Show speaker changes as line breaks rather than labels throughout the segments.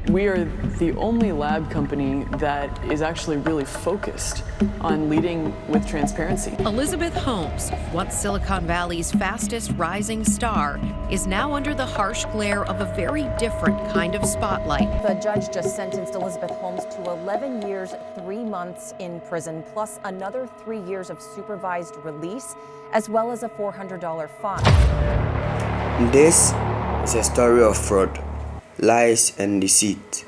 We are the only lab company that is actually really focused on leading with transparency.
Elizabeth Holmes, once Silicon Valley's fastest rising star, is now under the harsh glare of a very different kind of spotlight.
The judge just sentenced Elizabeth Holmes to 11 years, 3 months in prison, plus another 3 years of supervised release, as well as a $400 fine.
This is a story of fraud, lies, and deceit.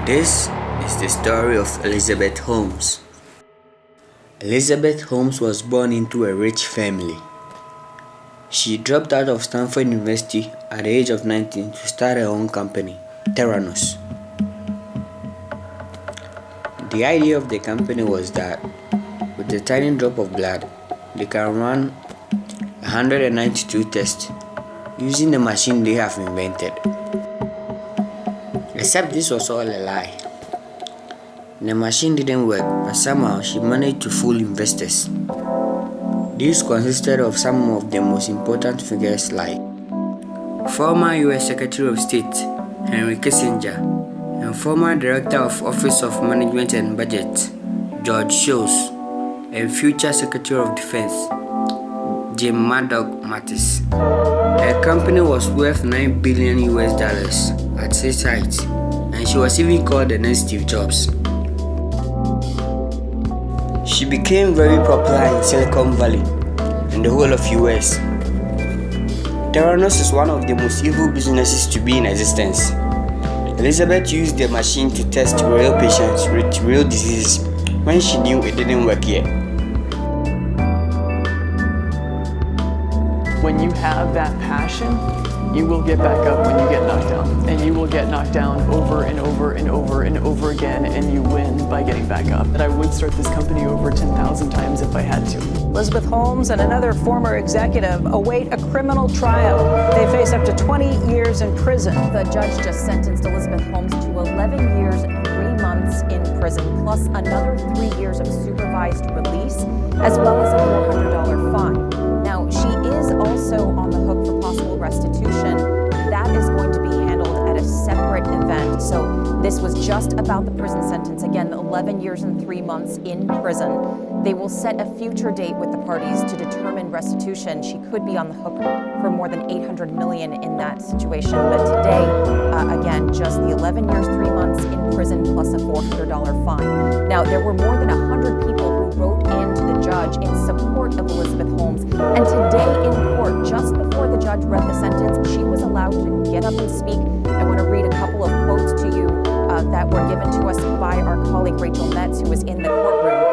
This is the story of Elizabeth Holmes. Elizabeth Holmes was born into a rich family. She dropped out of Stanford University at the age of 19 to start her own company, Theranos. The idea of the company was that with a tiny drop of blood, they can run 192 tests using the machine they have invented. Except this was all a lie. The machine didn't work, but somehow she managed to fool investors. These consisted of some of the most important figures like former US Secretary of State Henry Kissinger and former Director of Office of Management and Budget George Shultz and future Secretary of Defense Jim Mattis. Her company was worth $9 billion at its height, and she was even called the next Steve Jobs. She became very popular in Silicon Valley and the whole of US. Theranos is one of the most evil businesses to be in existence. Elizabeth used the machine to test real patients with real diseases when she knew it didn't work yet.
When you have that passion, you will get back up when you get knocked down. And you will get knocked down over and over and over and over again, and you win by getting back up. That I would start this company over 10,000 times if I had to.
Elizabeth Holmes and another former executive await a criminal trial. They face up to 20 years in prison.
The judge just sentenced Elizabeth Holmes to 11 years, 3 months in prison, plus another 3 years of supervised release, as well as a $400 fine. Now, she is also on the hook for possible restitution. That is going to be handled at a separate event. So this was just about the prison sentence. Again, 11 years and 3 months in prison. They will set a future date with the parties to determine restitution. She could be on the hook for more than $800 million in that situation. But today, again, just the 11 years, 3 months in prison plus a $400 fine. Now, there were more than 100 people who wrote in to the judge in support of Elizabeth Holmes. And today in court, just before the judge read the sentence, she was allowed to get up and speak. I want to read a couple of quotes to you that were given to us by our colleague Rachel Metz, who was in the courtroom.